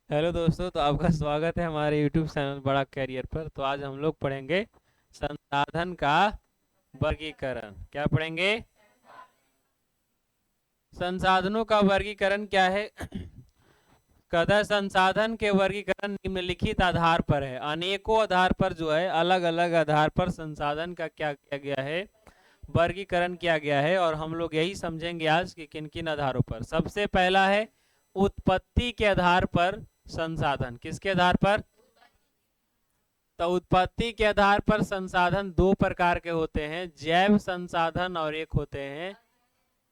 Hello दोस्तों, तो आपका स्वागत है हमारे YouTube चैनल बड़ा कैरियर पर। तो आज हम लोग पढ़ेंगे संसाधन का वर्गीकरण। क्या पढ़ेंगे? संसाधनों का वर्गीकरण क्या है? कहता है संसाधन के वर्गीकरण निम्नलिखित आधार पर है। अनेकों आधार पर जो है, अलग अलग आधार पर संसाधन का क्या किया गया है, वर्गीकरण किया गया है। और हम लोग यही समझेंगे आज कि किन किन आधारों पर। सबसे पहला है उत्पत्ति के आधार पर संसाधन। किसके आधार पर? तो उत्पत्ति के आधार पर संसाधन दो प्रकार के होते हैं, जैव संसाधन और एक होते हैं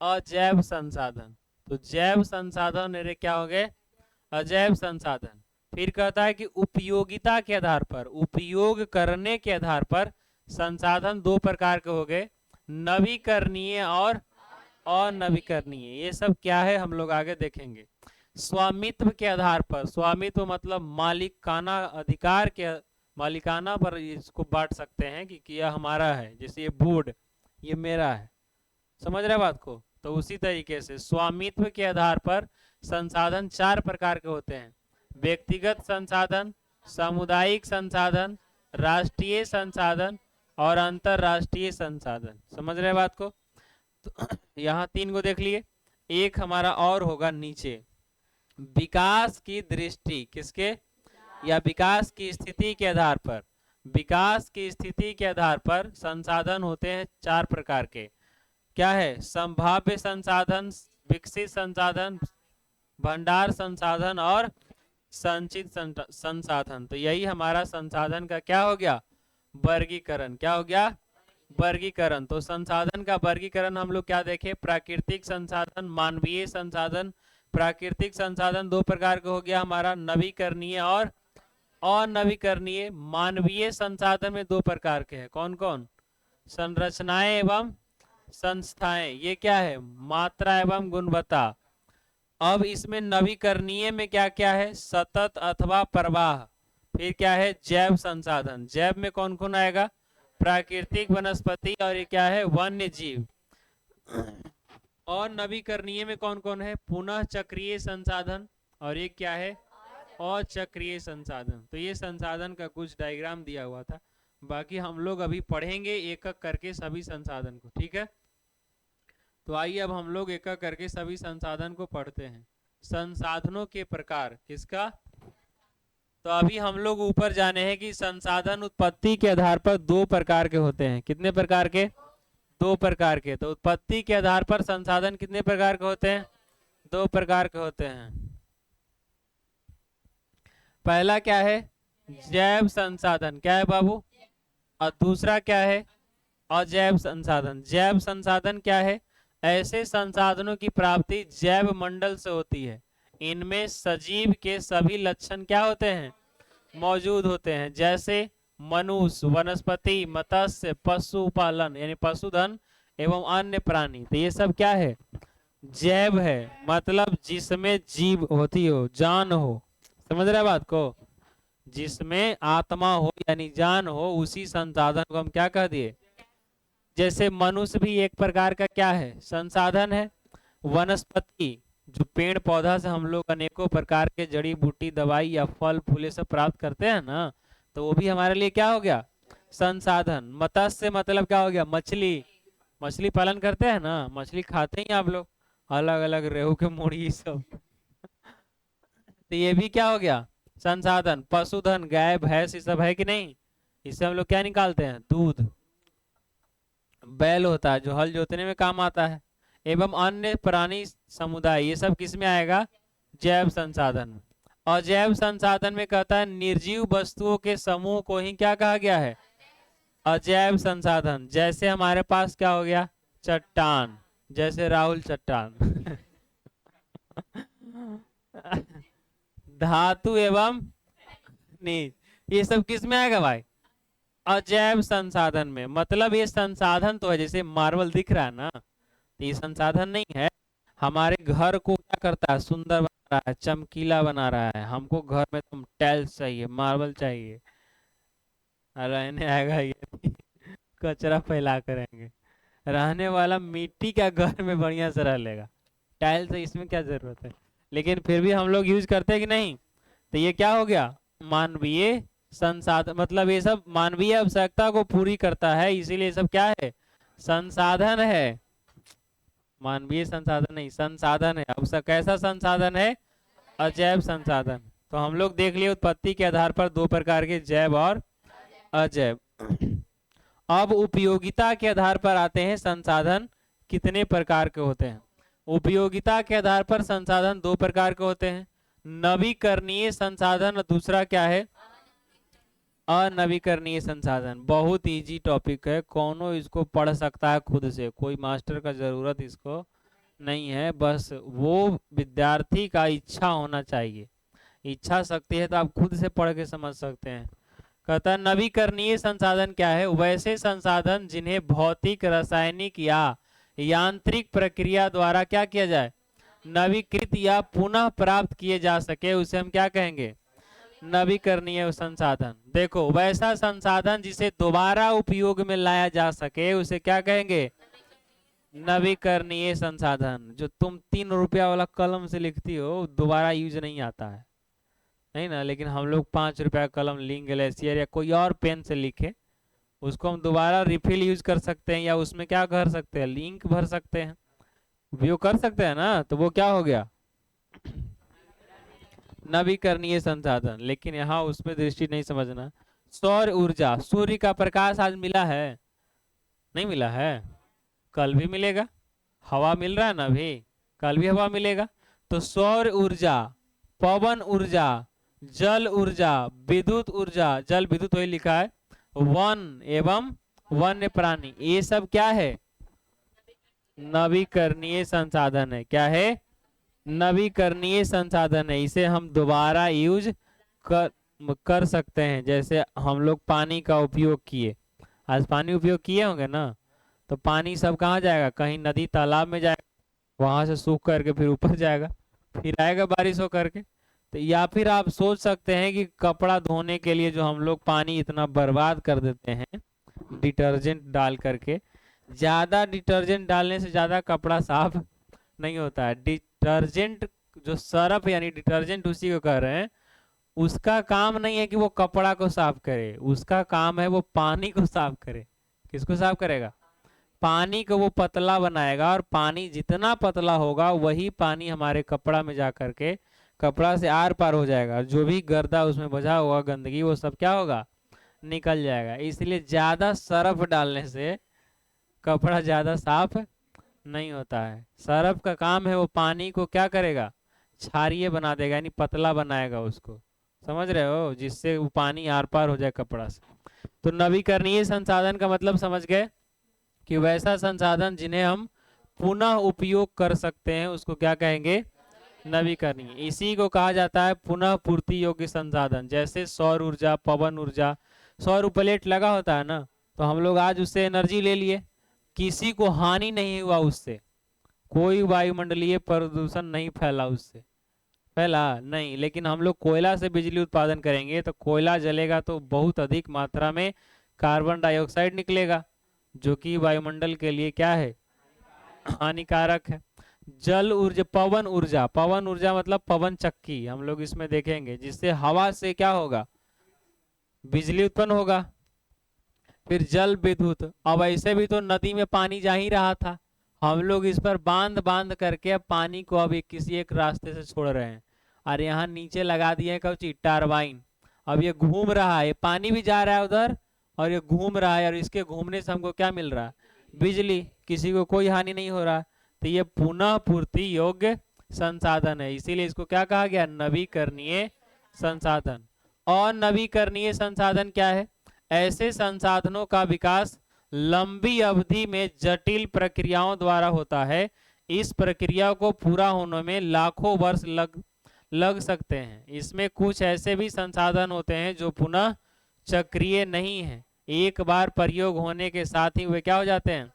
अजैव संसाधन। तो जैव संसाधन और क्या हो गए? अजैव संसाधन। फिर कहता है कि उपयोगिता के आधार पर, उपयोग करने के आधार पर संसाधन दो प्रकार के हो गए, नवीकरणीय और अनवीकरणीय। ये सब क्या है हम लोग आगे देखेंगे। स्वामित्व के आधार पर, स्वामित्व मतलब मालिकाना अधिकार के, मालिकाना पर इसको बांट सकते हैं कि यह हमारा है। जैसे ये बोर्ड, ये मेरा है। समझ रहे बात को? तो उसी तरीके से स्वामित्व के आधार पर संसाधन चार प्रकार के होते हैं: व्यक्तिगत संसाधन, सामुदायिक संसाधन, राष्ट्रीय संसाधन और अंतरराष्ट्रीय संसाधन। समझ रहे बात को? तो यहाँ तीन को देख लिए। एक हमारा और होगा नीचे, विकास की दृष्टि किसके, या विकास की स्थिति के आधार पर। विकास की स्थिति के आधार पर संसाधन होते हैं चार प्रकार के। क्या है? संभाव्य संसाधन, विकसित संसाधन, भंडार संसाधन और संचित संसाधन। तो यही हमारा संसाधन का क्या हो गया? वर्गीकरण। क्या हो गया? वर्गीकरण। तो संसाधन का वर्गीकरण हम लोग क्या देखे? प्राकृतिक संसाधन, मानवीय संसाधन। प्राकृतिक संसाधन दो प्रकार का हो गया हमारा, नवीकरणीय और अनवीकरणीय। मानवीय संसाधन में दो प्रकार के हैं, कौन कौन? संरचनाएं एवं संस्थाएं। ये क्या है? मात्रा एवं गुणवत्ता। अब इसमें नवीकरणीय में क्या क्या है? सतत अथवा प्रवाह। फिर क्या है? जैव संसाधन। जैव में कौन कौन आएगा? प्राकृतिक, वनस्पति और ये क्या है? वन्य जीव। और नवीकरणीय में कौन कौन है? पुनः चक्रीय संसाधन और ये क्या है? अचक्रीय संसाधन। तो ये संसाधन का कुछ डायग्राम दिया हुआ था, बाकी हम लोग अभी पढ़ेंगे एक एक करके सभी संसाधन को। ठीक है, तो आइए अब हम लोग एक एक करके सभी संसाधन को पढ़ते हैं। संसाधनों के प्रकार किसका? तो अभी हम लोग ऊपर जाने हैं कि संसाधन उत्पत्ति के आधार पर दो प्रकार के होते हैं। कितने प्रकार के? दो प्रकार के। तो उत्पत्ति के आधार पर संसाधन कितने प्रकार के होते हैं? दो प्रकार के होते हैं। पहला क्या है? जैव संसाधन। क्या है बाबू? और दूसरा क्या है? अजैव संसाधन। जैव संसाधन क्या है? ऐसे संसाधनों की प्राप्ति जैव मंडल से होती है। इनमें सजीव के सभी लक्षण क्या होते हैं? मौजूद होते हैं। जैसे मनुष्य, वनस्पति, मत्स्य, पशुपालन यानी पशुधन एवं अन्य प्राणी। तो ये सब क्या है? जैव है, मतलब जिसमें जीव होती हो, जान हो। समझ रहे बात को? जिसमें आत्मा हो यानी जान हो, उसी संसाधन को हम क्या कह दिए? जैसे मनुष्य भी एक प्रकार का क्या है? संसाधन है। वनस्पति, जो पेड़ पौधा से हम लोग अनेकों प्रकार के जड़ी बूटी, दवाई या फल फूले सब प्राप्त करते हैं ना, तो वो भी हमारे लिए क्या हो गया? संसाधन। मत्स्य मतलब क्या हो गया? मछली। मछली पालन करते हैं ना, मछली खाते ही आप लोग, अलग अलग रेहू के मुड़ी सब। तो ये भी क्या हो गया? संसाधन। पशुधन, गाय भैंस, ये सब है कि नहीं? इससे हम लोग क्या निकालते हैं? दूध। बैल होता है जो हल जोतने में काम आता है। एवं अन्य प्राणी समुदाय, ये सब किस में आएगा? जैव संसाधन में। अजैव संसाधन में कहता है निर्जीव वस्तुओं के समूह को ही क्या कहा गया है? अजैव संसाधन। जैसे हमारे पास क्या हो गया? चट्टान, जैसे राहुल चट्टान। धातु एवं खनिज, ये सब किस में आएगा भाई? अजैव संसाधन में। मतलब ये संसाधन तो है, जैसे मार्बल दिख रहा है ना, तो ये संसाधन नहीं है। हमारे घर को क्या करता है? सुंदर बना रहा है, चमकीला बना रहा है। हमको घर में तुम टाइल्स चाहिए, मार्बल चाहिए, रहने आएगा ये नहीं, कचरा फैला करेंगे। रहने वाला मिट्टी का घर में बढ़िया से रह लेगा। टाइल्स इसमें क्या जरूरत है? लेकिन फिर भी हम लोग यूज करते हैं कि नहीं? तो ये क्या हो गया, मानवीय संसाधन, मतलब ये सब मानवीय आवश्यकता को पूरी करता है, इसीलिए सब क्या है, संसाधन है। मानवीय संसाधन नहीं, संसाधन है। अब कैसा संसाधन है, अजैव संसाधन। तो हम लोग देख लिए उत्पत्ति के आधार पर दो प्रकार के, जैव और अजैव। अब उपयोगिता के आधार पर आते हैं, संसाधन कितने प्रकार के होते हैं। उपयोगिता के आधार पर संसाधन दो प्रकार के होते हैं, नवीकरणीय संसाधन और दूसरा क्या है, अनवीकरणीय संसाधन। बहुत इजी टॉपिक है, कौनो इसको पढ़ सकता है खुद से, कोई मास्टर का जरूरत इसको नहीं है, बस वो विद्यार्थी का इच्छा होना चाहिए। इच्छा शक्ति है तो आप खुद से पढ़ के समझ सकते हैं। कहता है नवीकरणीय संसाधन क्या है, वैसे संसाधन जिन्हें भौतिक, रासायनिक या यांत्रिक प्रक्रिया द्वारा क्या किया जाए, नवीकृत या पुनः प्राप्त किए जा सके, उसे हम क्या कहेंगे, नवीकरणीय संसाधन। देखो, वैसा संसाधन जिसे दोबारा उपयोग में लाया जा सके उसे क्या कहेंगे, नवीकरणीय संसाधन। जो तुम 3 रुपया वाला कलम से लिखती हो, दोबारा यूज नहीं आता है, नहीं ना, लेकिन हम लोग 5 रुपया कलम लिंक ग्लेशियर या कोई और पेन से लिखे, उसको हम दोबारा रिफिल यूज कर सकते हैं, या उसमें क्या कर सकते हैं, लिंक भर सकते हैं, उपयोग कर सकते हैं ना, तो वो क्या हो गया, नवीकरणीय संसाधन। लेकिन यहाँ उसमें दृष्टि नहीं समझना। सौर ऊर्जा, सूर्य का प्रकाश आज मिला है, नहीं मिला है, कल भी मिलेगा, हवा मिल रहा है ना अभी, कल भी हवा मिलेगा। तो सौर ऊर्जा, पवन ऊर्जा, जल ऊर्जा, विद्युत ऊर्जा, जल विद्युत वही लिखा है, वन एवं वन्य प्राणी, ये सब क्या है, नवीकरणीय संसाधन है। क्या है, नवीकरणीय संसाधन है, इसे हम दोबारा यूज कर सकते हैं। जैसे हम लोग पानी का उपयोग किए, आज पानी उपयोग किए होंगे ना, तो पानी सब कहाँ जाएगा, कहीं नदी तालाब में जाएगा, वहां से सूख करके फिर ऊपर जाएगा, फिर आएगा बारिश हो करके। तो या फिर आप सोच सकते हैं कि कपड़ा धोने के लिए जो हम लोग पानी इतना बर्बाद कर देते हैं डिटर्जेंट डाल करके, ज्यादा डिटर्जेंट डालने से ज्यादा कपड़ा साफ नहीं होता है। डिटर्जेंट जो सर्फ यानी डिटर्जेंट उसी को कह रहे हैं, उसका काम नहीं है कि वो कपड़ा को साफ करे, उसका काम है वो पानी को साफ करे। किसको साफ करेगा, पानी को वो पतला बनाएगा, और पानी जितना पतला होगा वही पानी हमारे कपड़ा में जा करके कपड़ा से आर पार हो जाएगा, और जो भी गर्दा उसमें बचा हुआ गंदगी वो सब क्या होगा, निकल जाएगा। इसलिए ज्यादा सर्फ डालने से कपड़ा ज्यादा साफ नहीं होता है। सर्फ का काम है वो पानी को क्या करेगा, क्षारीय बना देगा, यानी पतला बनाएगा उसको, समझ रहे हो, जिससे वो पानी आर पार हो जाए कपड़ा से। तो नवीकरणीय संसाधन का मतलब समझ गए कि वैसा संसाधन जिन्हें हम पुनः उपयोग कर सकते हैं उसको क्या कहेंगे, नवीकरणीय। इसी को कहा जाता है पुनः पूर्ति योग्य संसाधन। जैसे सौर ऊर्जा, पवन ऊर्जा, सौर प्लेट लगा होता है ना, तो हम लोग आज उससे एनर्जी ले लिए, किसी को हानि नहीं हुआ उससे, कोई वायुमंडलीय प्रदूषण नहीं फैला उससे, फैला नहीं। लेकिन हम लोग कोयला से बिजली उत्पादन करेंगे तो कोयला जलेगा तो बहुत अधिक मात्रा में कार्बन डाइऑक्साइड निकलेगा, जो कि वायुमंडल के लिए क्या है, हानिकारक है। जल ऊर्जा, पवन ऊर्जा, पवन ऊर्जा मतलब पवन चक्की हम लोग इसमें देखेंगे, जिससे हवा से क्या होगा, बिजली उत्पन्न होगा। फिर जल विद्युत, अब ऐसे भी तो नदी में पानी जा ही रहा था, हम लोग इस पर बांध बांध करके अब पानी को अब किसी एक रास्ते से छोड़ रहे हैं, और यहाँ नीचे लगा दिए कौची, टरबाइन। अब ये घूम रहा है, पानी भी जा रहा है उधर और ये घूम रहा है, और इसके घूमने से हमको क्या मिल रहा है, बिजली, किसी को कोई हानि नहीं हो रहा। तो ये पुनः पूर्ति योग्य संसाधन है, इसीलिए इसको क्या कहा गया, नवीकरणीय संसाधन। और नवीकरणीय संसाधन क्या है, ऐसे संसाधनों का विकास लंबी अवधि में जटिल प्रक्रियाओं द्वारा होता है। इस प्रक्रिया को पूरा होने में लाखों वर्ष लग सकते हैं। इसमें कुछ ऐसे भी संसाधन होते हैं जो पुनः चक्रीय नहीं है, एक बार प्रयोग होने के साथ ही वे क्या हो जाते हैं,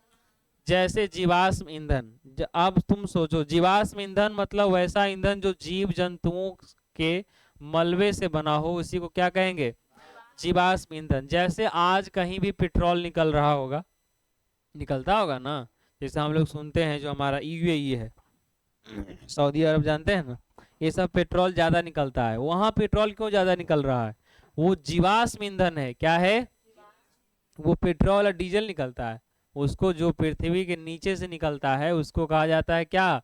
जैसे जीवाश्म ईंधन। अब तुम सोचो, जीवाश्म ईंधन मतलब वैसा ईंधन जो जीव जंतुओं के मलबे से बना हो, उसी को क्या कहेंगे, जीवाश्म ईंधन। जैसे आज कहीं भी पेट्रोल निकल रहा होगा, निकलता होगा ना, जैसे हम लोग सुनते हैं जो हमारा यूएई है, सऊदी अरब जानते हैं ना, ये सब पेट्रोल ज्यादा निकलता है। वहां पेट्रोल क्यों ज्यादा निकल रहा है? वो जीवाश्म ईंधन है। क्या है? वो पेट्रोल और डीजल निकलता है, उसको जो पृथ्वी के नीचे से निकलता है उसको कहा जाता है क्या?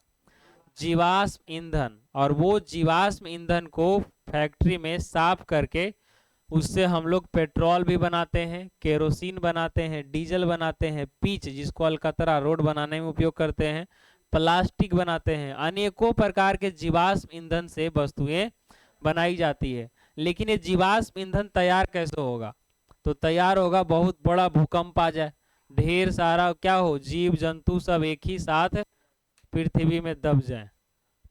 जीवाश्म ईंधन। और वो जीवाश्म ईंधन को फैक्ट्री में साफ करके उससे हम लोग पेट्रोल भी बनाते हैं, केरोसिन बनाते हैं, डीजल बनाते हैं, पिच जिसको अलकतरा रोड बनाने में उपयोग करते हैं, प्लास्टिक बनाते हैं, अनेकों प्रकार के जीवाश्म ईंधन से वस्तुएं बनाई जाती है। लेकिन ये जीवाश्म ईंधन तैयार कैसे होगा? तो तैयार होगा बहुत बड़ा भूकंप आ जाए, ढेर सारा क्या हो, जीव जंतु सब एक ही साथ पृथ्वी में दब जाए,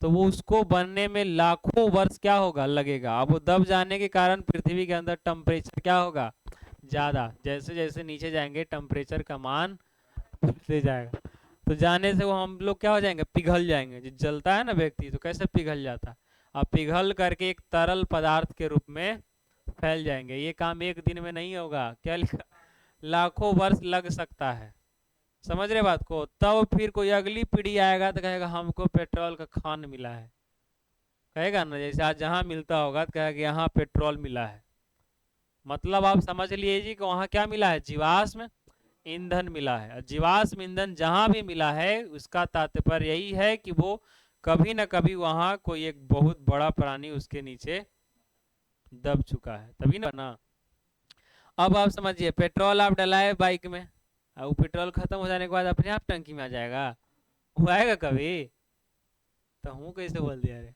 तो वो उसको बनने में लाखों वर्ष क्या होगा, लगेगा। अब वो दब जाने के कारण पृथ्वी के अंदर टेम्परेचर क्या होगा, ज्यादा। जैसे जैसे नीचे जाएंगे टेम्परेचर का मान बढ़ते जाएगा, तो जाने से वो हम लोग क्या हो जाएंगे, पिघल जाएंगे। जो जलता है ना व्यक्ति, तो कैसे पिघल जाता है? अब पिघल करके एक तरल पदार्थ के रूप में फैल जाएंगे। ये काम एक दिन में नहीं होगा, क्या लिखा, लाखों वर्ष लग सकता है। समझ रहे बात को? तब फिर कोई अगली पीढ़ी आएगा तो कहेगा हमको पेट्रोल का खान मिला है, कहेगा ना, जैसे आज जहाँ मिलता होगा तो कहेगा यहाँ पेट्रोल मिला है। मतलब आप समझ लीजिए कि वहाँ क्या मिला है, जीवाश्म ईंधन मिला है। जीवाश्म ईंधन जहाँ भी मिला है उसका तात्पर्य यही है कि वो कभी ना कभी वहाँ कोई एक बहुत बड़ा प्राणी उसके नीचे दब चुका है, तभी ना। अब आप समझिए, पेट्रोल आप डलाए बाइक में, अब वो पेट्रोल खत्म हो जाने के बाद अपने आप टंकी में आ जाएगा? वो आएगा कभी? तो हूँ कैसे बोल दिया रे?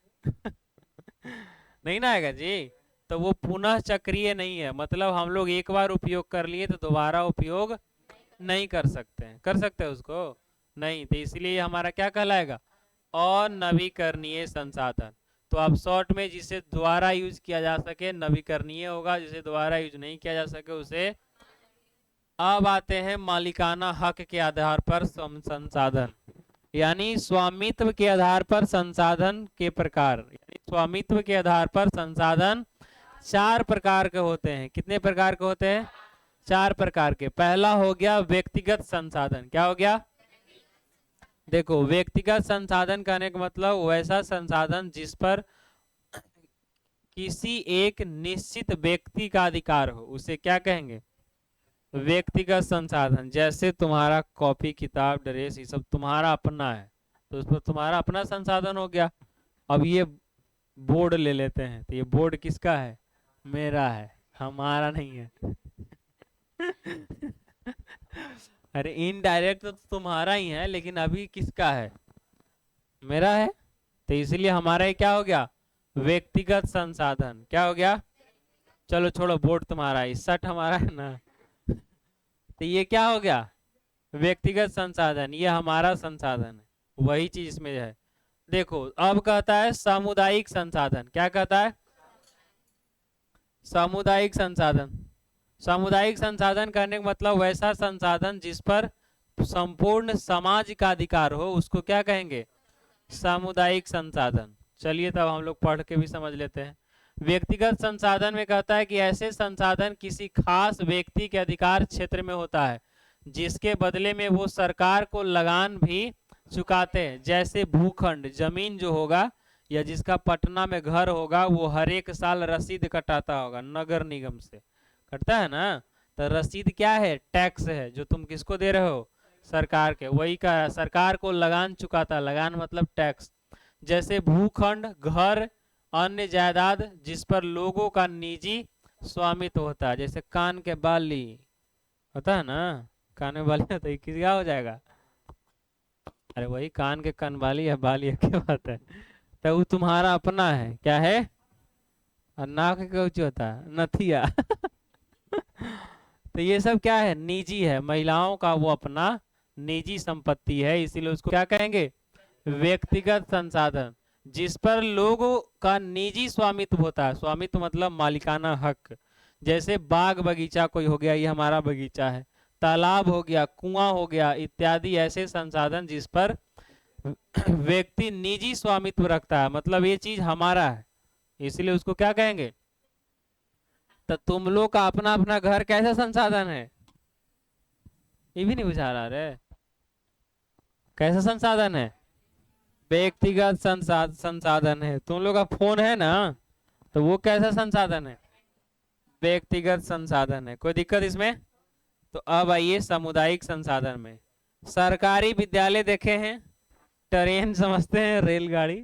नहीं ना आएगा जी। तो वो पुनः चक्रीय नहीं है, मतलब हम लोग एक बार उपयोग कर लिए तो दोबारा उपयोग नहीं कर सकते हैं। कर सकते हैं उसको? नहीं। तो इसलिए हमारा क्या कहलाएगा, अनवीकरणीय संसाधन। तो आप शॉर्ट में जिसे दोबारा यूज किया जा सके नवीकरणीय होगा, जिसे दोबारा यूज नहीं किया जा सके उसे। अब आते हैं मालिकाना हक के आधार पर संसाधन, यानी स्वामित्व के आधार पर संसाधन के प्रकार। यानी स्वामित्व के आधार पर संसाधन चार प्रकार के होते हैं। कितने प्रकार के होते हैं? चार प्रकार के। पहला हो गया व्यक्तिगत संसाधन। क्या हो गया? देखो, व्यक्तिगत संसाधन कहने का मतलब वैसा संसाधन जिस पर किसी एक निश्चित व्यक्ति का अधिकार हो, उसे क्या कहेंगे, व्यक्तिगत संसाधन। जैसे तुम्हारा कॉपी किताब ड्रेस ये सब तुम्हारा अपना है, तो उस पर तुम्हारा अपना संसाधन हो गया। अब ये बोर्ड ले लेते हैं, तो ये बोर्ड किसका है, मेरा है, हमारा नहीं है। अरे इनडायरेक्ट तो तुम्हारा ही है, लेकिन अभी किसका है, मेरा है। तो इसलिए हमारा ये क्या हो गया, व्यक्तिगत संसाधन। क्या हो गया? चलो छोड़ो, बोर्ड तुम्हारा है, शर्ट हमारा है ना। तो ये क्या हो गया, व्यक्तिगत संसाधन, ये हमारा संसाधन है। वही चीज इसमें है। देखो अब कहता है सामुदायिक संसाधन। क्या कहता है? सामुदायिक संसाधन। सामुदायिक संसाधन करने का मतलब वैसा संसाधन जिस पर संपूर्ण समाज का अधिकार हो, उसको क्या कहेंगे, सामुदायिक संसाधन। चलिए तब हम लोग पढ़ के भी समझ लेते हैं। व्यक्तिगत संसाधन में कहता है कि ऐसे संसाधन किसी खास व्यक्ति के अधिकार क्षेत्र में होता है, जिसके बदले में वो सरकार को लगान भी चुकाते हैं। जैसे भूखंड, जमीन जो होगा, या जिसका पटना में घर होगा, वो हर एक साल रसीद कटाता होगा नगर निगम से, कटता है ना। तो रसीद क्या है, टैक्स है, जो तुम किसको दे रहे हो, सरकार के। वही का सरकार को लगान चुकाता, लगान मतलब टैक्स। जैसे भूखंड, घर, अन्य जायदाद जिस पर लोगों का निजी स्वामित्व होता है। जैसे कान के बाली होता है ना, कान में बाली होता है, क्या हो जाएगा, अरे वही कान के कनवाली है, बाली है, क्या बात है। तो वो तुम्हारा अपना है, क्या है, और नाक का ऊंची होता है, नथिया। तो ये सब क्या है, निजी है, महिलाओं का वो अपना निजी संपत्ति है, इसीलिए उसको क्या कहेंगे, व्यक्तिगत संसाधन। जिस पर लोगों का निजी स्वामित्व होता है, स्वामित्व मतलब मालिकाना हक। जैसे बाग बगीचा कोई हो गया, ये हमारा बगीचा है, तालाब हो गया, कुआं हो गया, इत्यादि ऐसे संसाधन जिस पर व्यक्ति निजी स्वामित्व रखता है, मतलब ये चीज हमारा है, इसलिए उसको क्या कहेंगे। तो तुम लोग का अपना अपना घर कैसा संसाधन है, ये भी नहीं बुझा रहा रे, कैसा संसाधन है, व्यक्तिगत संसाधन है। तुम लोग का फोन है ना, तो वो कैसा संसाधन है? व्यक्तिगत संसाधन है। कोई दिक्कत इसमें? तो अब आइए सामुदायिक संसाधन में। सरकारी विद्यालय देखे हैं, ट्रेन समझते हैं, रेलगाड़ी,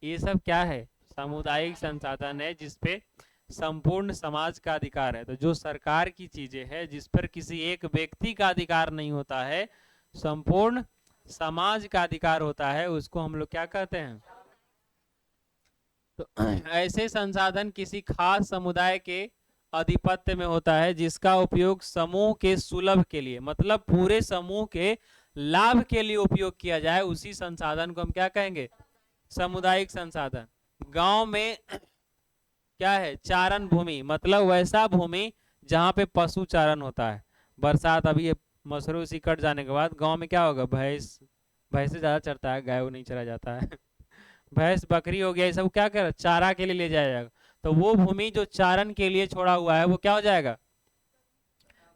ये सब क्या है? सामुदायिक संसाधन है जिसपे संपूर्ण समाज का अधिकार है। तो जो सरकार की चीजें हैं जिस पर किसी एक व्यक्ति का अधिकार नहीं होता है, संपूर्ण समाज का अधिकार होता है, उसको हम लोग क्या कहते हैं? तो ऐसे संसाधन किसी खास समुदाय के आधिपत्य में होता है जिसका उपयोग समूह के सुलभ के लिए, मतलब पूरे समूह के लाभ के लिए उपयोग किया जाए, उसी संसाधन को हम क्या कहेंगे? सामुदायिक संसाधन। गांव में क्या है? चारण भूमि, मतलब वैसा भूमि जहां पे पशु चारण होता है। बरसात अभी ये मसरू सी कट जाने के बाद गांव में क्या होगा? भैंस, भैंस से ज्यादा चरता है, गाय नहीं चरा जाता है। भैंस बकरी हो गया, ये सब क्या कर चारा के लिए ले जाया जाएगा। तो वो भूमि जो चारण के लिए छोड़ा हुआ है वो क्या हो जाएगा?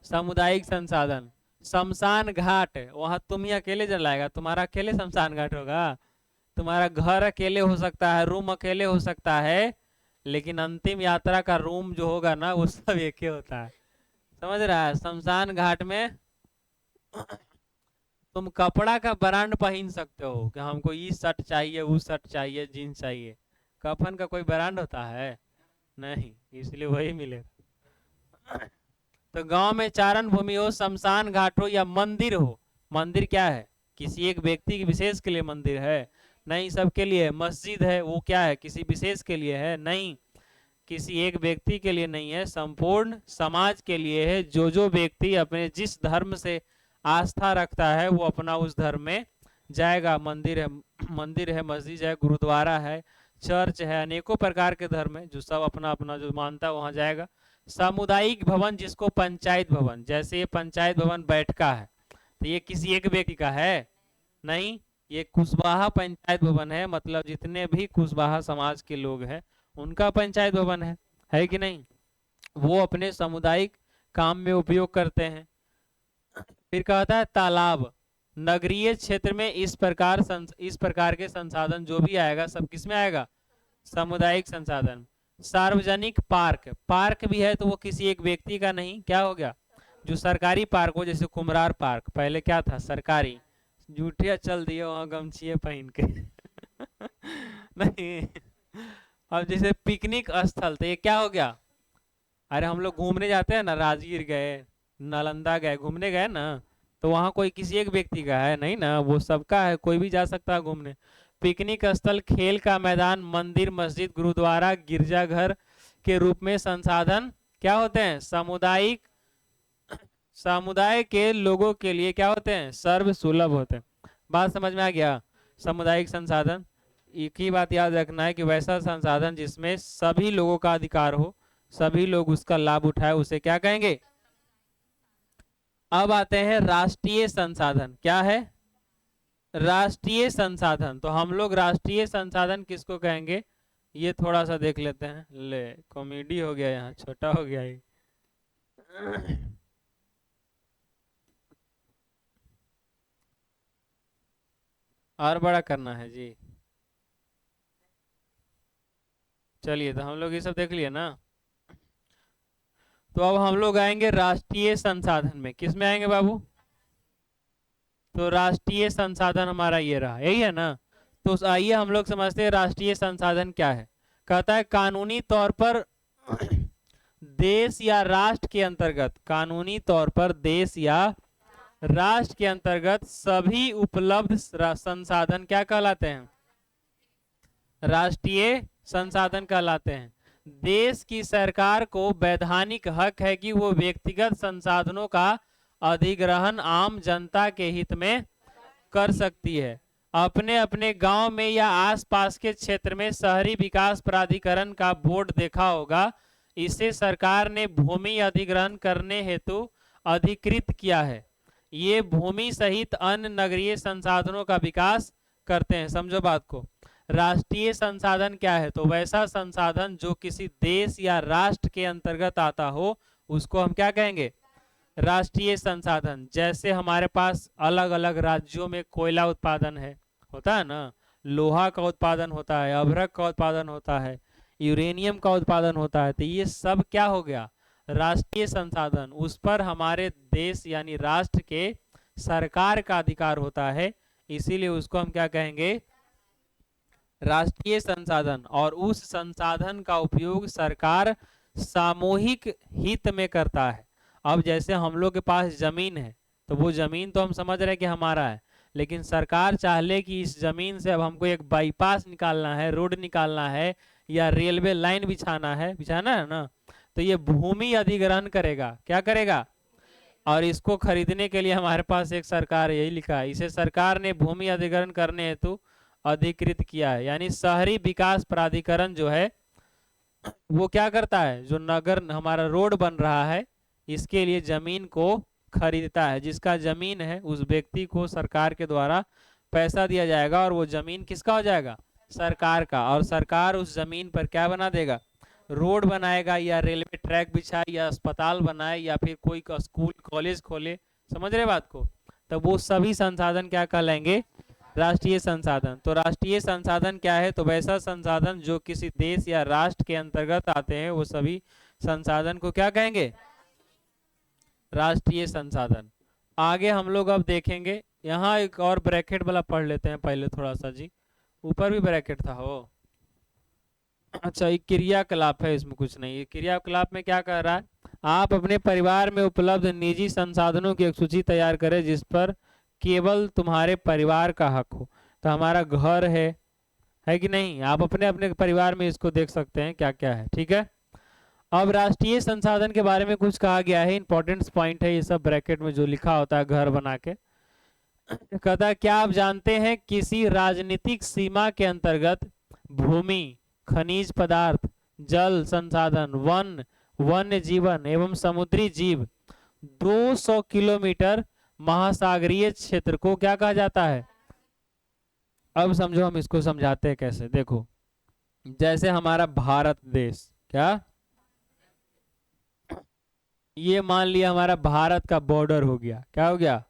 सामुदायिक संसाधन। शमशान घाट, वहां तुम ही अकेले जलाएगा, तुम्हारा अकेले शमशान घाट होगा? तुम्हारा घर अकेले हो सकता है, रूम अकेले हो सकता है, लेकिन अंतिम यात्रा का रूम जो होगा ना, वो सब एक ही होता है। समझ रहा है? शमशान घाट में तुम कपड़ा का ब्रांड पहन सकते हो कि हमको ये शर्ट चाहिए, वो शर्ट चाहिए, जीन्स चाहिए। कफन का कोई ब्रांड होता है? नहीं, इसलिए वही मिलेगा। तो गांव में चारण भूमि हो, शमशान घाट हो, या मंदिर हो। मंदिर क्या है? किसी एक व्यक्ति की विशेष के लिए मंदिर है? नहीं, सबके लिए। मस्जिद है, वो क्या है? किसी विशेष के लिए है? नहीं, किसी एक व्यक्ति के लिए नहीं है, संपूर्ण समाज के लिए है। जो जो व्यक्ति अपने जिस धर्म से आस्था रखता है वो अपना उस धर्म में जाएगा। मंदिर है, मंदिर है, मस्जिद है, गुरुद्वारा है, चर्च है, अनेकों प्रकार के धर्म है, जो सब अपना अपना जो मानता है वहां जाएगा। सामुदायिक भवन, जिसको पंचायत भवन, जैसे ये पंचायत भवन बैठका है, तो ये किसी एक व्यक्ति का है? नहीं, ये कुशवाहा पंचायत भवन है, मतलब जितने भी कुशवाहा समाज के लोग हैं उनका पंचायत भवन है कि नहीं? वो अपने सामुदायिक काम में उपयोग करते हैं। फिर कहता है तालाब। नगरीय क्षेत्र में इस प्रकार के संसाधन जो भी आएगा सब किस में आएगा? सामुदायिक संसाधन। सार्वजनिक पार्क, पार्क भी है तो वो किसी एक व्यक्ति का नहीं, क्या हो गया? जो सरकारी पार्क हो, जैसे कुमरार पार्क पहले क्या था? सरकारी। जूठिया चल दिए वहां गमछिए पहन के। नहीं, अब जैसे पिकनिक स्थल, तो ये क्या हो गया? अरे हम लोग घूमने जाते हैं ना, राजगीर गए, नालंदा गए, घूमने गए ना, तो वहां कोई किसी एक व्यक्ति का है नहीं ना, वो सबका है, कोई भी जा सकता है घूमने। पिकनिक स्थल, खेल का मैदान, मंदिर, मस्जिद, गुरुद्वारा, गिरजाघर के रूप में संसाधन क्या होते हैं? सामुदायिक, समुदाय के लोगों के लिए क्या होते हैं? सर्व सुलभ होते हैं। बात समझ में आ गया? सामुदायिक संसाधन, एक ही बात याद रखना है कि वैसा संसाधन जिसमें सभी लोगों का अधिकार हो, सभी लोग उसका लाभ उठाए, उसे क्या कहेंगे? अब आते हैं राष्ट्रीय संसाधन। क्या है? राष्ट्रीय संसाधन। तो हम लोग राष्ट्रीय संसाधन किसको कहेंगे? ये थोड़ा सा देख लेते हैं। ले, कॉमेडी हो गया, यहाँ छोटा हो गया ये। और बड़ा करना है जी। चलिए, तो हम लोग ये सब देख लिए ना। तो अब हम लोग आएंगे राष्ट्रीय संसाधन में। किस में आएंगे बाबू? तो राष्ट्रीय संसाधन हमारा ये रहा, यही है ना। तो आइए हम लोग समझते हैं राष्ट्रीय संसाधन क्या है। कहता है कानूनी तौर पर देश या राष्ट्र के अंतर्गत, कानूनी तौर पर देश या राष्ट्र के अंतर्गत सभी उपलब्ध संसाधन क्या कहलाते हैं? राष्ट्रीय संसाधन कहलाते हैं। देश की सरकार को वैधानिक हक है कि वो व्यक्तिगत संसाधनों का अधिग्रहण आम जनता के हित में कर सकती है। अपने अपने गांव में या आसपास के क्षेत्र में शहरी विकास प्राधिकरण का बोर्ड देखा होगा, इसे सरकार ने भूमि अधिग्रहण करने हेतु अधिकृत किया है। ये भूमि सहित अन्य नगरीय संसाधनों का विकास करते हैं। समझो बात को। राष्ट्रीय संसाधन क्या है? तो वैसा संसाधन जो किसी देश या राष्ट्र के अंतर्गत आता हो, उसको हम क्या कहेंगे? राष्ट्रीय संसाधन। जैसे हमारे पास अलग अलग राज्यों में कोयला उत्पादन है, होता है ना, लोहा का उत्पादन होता है, अभ्रक का उत्पादन होता है, यूरेनियम का उत्पादन होता है। तो ये सब क्या हो गया, राष्ट्रीय संसाधन। उस पर हमारे देश यानी राष्ट्र के सरकार का अधिकार होता है, इसीलिए उसको हम क्या कहेंगे, राष्ट्रीय संसाधन। और उस संसाधन का उपयोग सरकार सामूहिक हित में करता है। अब जैसे हम लोग के पास जमीन है, तो वो जमीन तो हम समझ रहे हैं कि हमारा है, लेकिन सरकार चाह ले कि इस जमीन से अब हमको एक बाईपास निकालना है, रोड निकालना है, या रेलवे लाइन बिछाना है ना, तो ये भूमि अधिग्रहण करेगा। क्या करेगा? और इसको खरीदने के लिए हमारे पास एक सरकार, यही लिखा है, इसे सरकार ने भूमि अधिग्रहण करने हेतु अधिकृत किया है। यानी शहरी विकास प्राधिकरण जो है वो क्या करता है, जो नगर हमारा रोड बन रहा है इसके लिए जमीन को खरीदता है। जिसका जमीन है उस व्यक्ति को सरकार के द्वारा पैसा दिया जाएगा, और वो जमीन किसका हो जाएगा, सरकार का। और सरकार उस जमीन पर क्या बना देगा, रोड बनाएगा, या रेलवे ट्रैक बिछाए, या अस्पताल बनाए, या फिर कोई स्कूल कॉलेज खोले। समझ रहे बात को? तो वो सभी संसाधन क्या कहलाएंगे, राष्ट्रीय संसाधन। तो राष्ट्रीय संसाधन क्या है, तो वैसा संसाधन जो किसी देश या राष्ट्र के अंतर्गत आते हैं, वो सभी संसाधन को क्या कहेंगे, राष्ट्रीय संसाधन। आगे हम लोग अब देखेंगे, यहाँ एक और ब्रैकेट वाला पढ़ लेते हैं पहले थोड़ा सा जी। ऊपर भी ब्रैकेट था हो, अच्छा ये क्रियाकलाप है, इसमें कुछ नहीं। ये क्रियाकलाप में क्या कह रहा है, आप अपने परिवार में उपलब्ध निजी संसाधनों की एक सूची तैयार करें जिस पर केवल तुम्हारे परिवार का हक हो। तो हमारा घर है कि नहीं, आप अपने अपने परिवार में इसको देख सकते हैं क्या क्या है, ठीक है। अब राष्ट्रीय संसाधन के बारे में कुछ कहा गया है, इंपॉर्टेंट पॉइंट है ये सब ब्रैकेट में जो लिखा होता है घर बना के। कहता है क्या आप जानते हैं किसी राजनीतिक सीमा के अंतर्गत भूमि, खनिज पदार्थ, जल संसाधन, वन्य जीवन एवं समुद्री जीव 200 किलोमीटर महासागरीय क्षेत्र को क्या कहा जाता है। अब समझो हम इसको समझाते हैं कैसे। देखो जैसे हमारा भारत देश, क्या ये मान लिया हमारा भारत का बॉर्डर हो गया, क्या हो गया,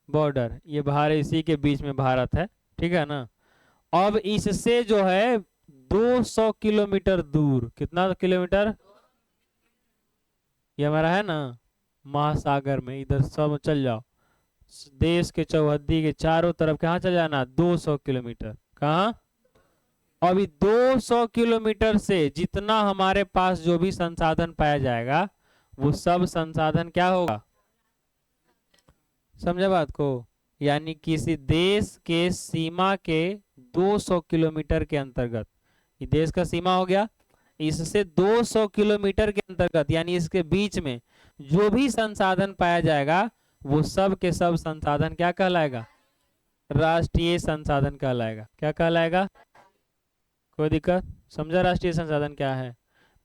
बॉर्डर। ये भारत, इसी के बीच में भारत है, ठीक है ना। अब इससे जो है 200 किलोमीटर दूर, कितना किलोमीटर, ये हमारा है ना महासागर में, इधर सब चल जाओ, देश के चौहद्दी के चारों तरफ कहाँ चल जाना, 200 किलोमीटर। कहाँ? अभी 200 किलोमीटर से जितना हमारे पास जो भी संसाधन पाया जाएगा वो सब संसाधन क्या होगा, समझे बात को। यानी किसी देश के सीमा के 200 किलोमीटर के अंतर्गत, ये देश का सीमा हो गया, इससे 200 किलोमीटर के अंतर्गत यानी इसके बीच में जो भी संसाधन पाया जाएगा वो सब के सब संसाधन क्या कहलाएगा, राष्ट्रीय संसाधन कहलाएगा। क्या कहलाएगा, कोई दिक्कत? समझा राष्ट्रीय संसाधन क्या है?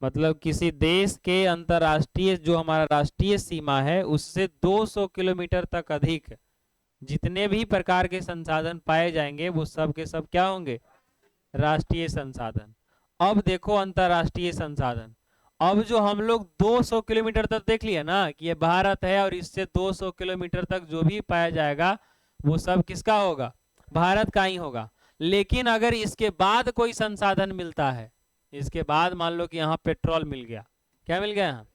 मतलब किसी देश के अंतरराष्ट्रीय जो हमारा राष्ट्रीय सीमा है उससे 200 किलोमीटर तक अधिक जितने भी प्रकार के संसाधन पाए जाएंगे वो सब के सब क्या होंगे, राष्ट्रीय संसाधन। अब देखो अंतरराष्ट्रीय संसाधन, अब जो हम लोग 200 किलोमीटर तक देख लिया ना कि ये भारत है और इससे 200 किलोमीटर तक जो भी पाया जाएगा वो सब किसका होगा, भारत का ही होगा। लेकिन अगर इसके बाद कोई संसाधन मिलता है, इसके बाद मान लो कि यहाँ पेट्रोल मिल गया, क्या मिल गया यहाँ,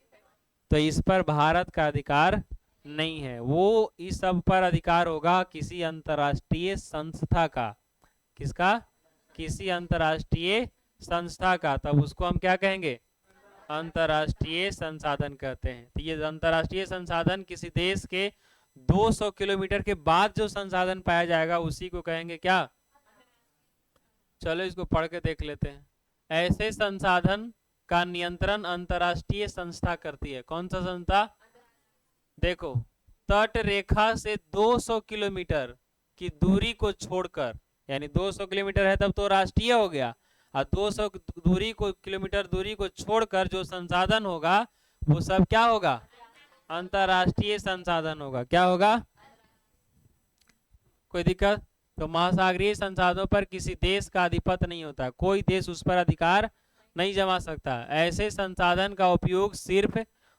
तो इस पर भारत का अधिकार नहीं है, वो इस सब पर अधिकार होगा किसी अंतरराष्ट्रीय संस्था का। किसका? किसी अंतरराष्ट्रीय संस्था का। तब उसको हम क्या कहेंगे, अंतरराष्ट्रीय संसाधन कहते हैं। तो ये अंतरराष्ट्रीय संसाधन किसी देश के 200 किलोमीटर के बाद जो संसाधन पाया जाएगा उसी को कहेंगे क्या। चलो इसको पढ़ के देख लेते हैं। ऐसे संसाधन का नियंत्रण अंतरराष्ट्रीय संस्था करती है। कौन सा संस्था? देखो तट रेखा से 200 किलोमीटर की दूरी को छोड़कर, यानी 200 किलोमीटर है तब तो राष्ट्रीय हो गया, और 200 किलोमीटर दूरी को छोड़कर जो संसाधन होगा वो सब क्या होगा, अंतरराष्ट्रीय संसाधन होगा। क्या होगा, कोई दिक्कत? तो महासागरीय संसाधनों पर किसी देश का अधिपत्य नहीं होता, कोई देश उस पर अधिकार नहीं जमा सकता। ऐसे संसाधन का उपयोग सिर्फ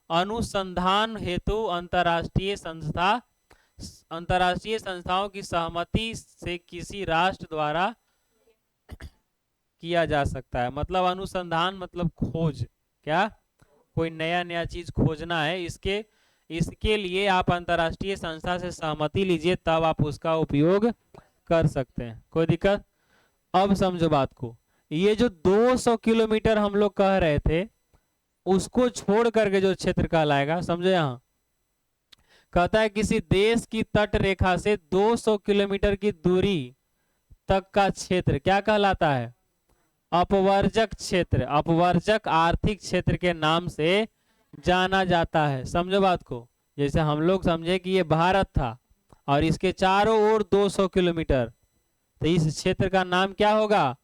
अनुसंधान हेतु अंतरराष्ट्रीय संस्था अंतर्राष्ट्रीय संस्थाओं की सहमति से किसी राष्ट्र द्वारा किया जा सकता है। मतलब अनुसंधान मतलब खोज, क्या कोई नया नया चीज खोजना है, इसके लिए आप अंतर्राष्ट्रीय संस्था से सहमति लीजिए, तब आप उसका उपयोग कर सकते हैं। कोई दिक्कत? अब समझो बात को, ये जो 200 किलोमीटर हम लोग कह रहे थे, उसको छोड़ करके जो क्षेत्र कहलाएगा, समझो यहाँ कहता है किसी देश की तट रेखा से 200 किलोमीटर की दूरी तक का क्षेत्र क्या कहलाता है? अपवर्जक क्षेत्र, अपवर्जक आर्थिक क्षेत्र के नाम से जाना जाता है। समझो बात को, जैसे हम लोग समझे कि ये भारत था और इसके चारों ओर 200 किलोमीटर, तो इस क्षेत्र का नाम क्या होगा?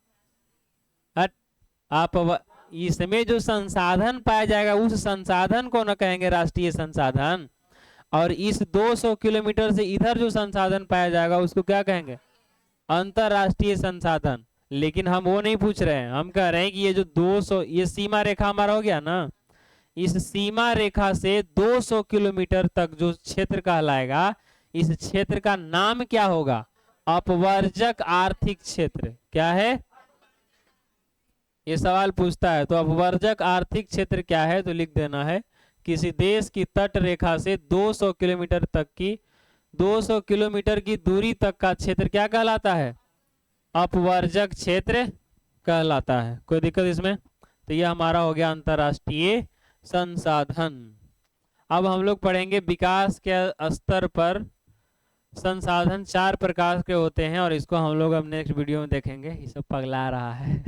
आप इसमें जो संसाधन पाया जाएगा उस संसाधन को न कहेंगे राष्ट्रीय संसाधन, और इस 200 किलोमीटर से इधर जो संसाधन पाया जाएगा उसको क्या कहेंगे? अंतरराष्ट्रीय संसाधन। लेकिन हम वो नहीं पूछ रहे हैं, हम कह रहे हैं कि ये जो 200, ये सीमा रेखा हमारा हो गया ना, इस सीमा रेखा से 200 किलोमीटर तक जो क्षेत्र कहलाएगा, इस क्षेत्र का नाम क्या होगा? अपवर्जक आर्थिक क्षेत्र। क्या है? ये सवाल पूछता है, तो अपवर्जक आर्थिक क्षेत्र क्या है? तो लिख देना है किसी देश की तट रेखा से 200 किलोमीटर तक की 200 किलोमीटर की दूरी तक का क्षेत्र क्या कहलाता है? अपवर्जक क्षेत्र कहलाता है। कोई दिक्कत इसमें? तो ये हमारा हो गया अंतरराष्ट्रीय संसाधन। अब हम लोग पढ़ेंगे विकास के स्तर पर संसाधन 4 प्रकार के होते हैं, और इसको हम लोग अब नेक्स्ट वीडियो में देखेंगे। ये सब पगला रहा है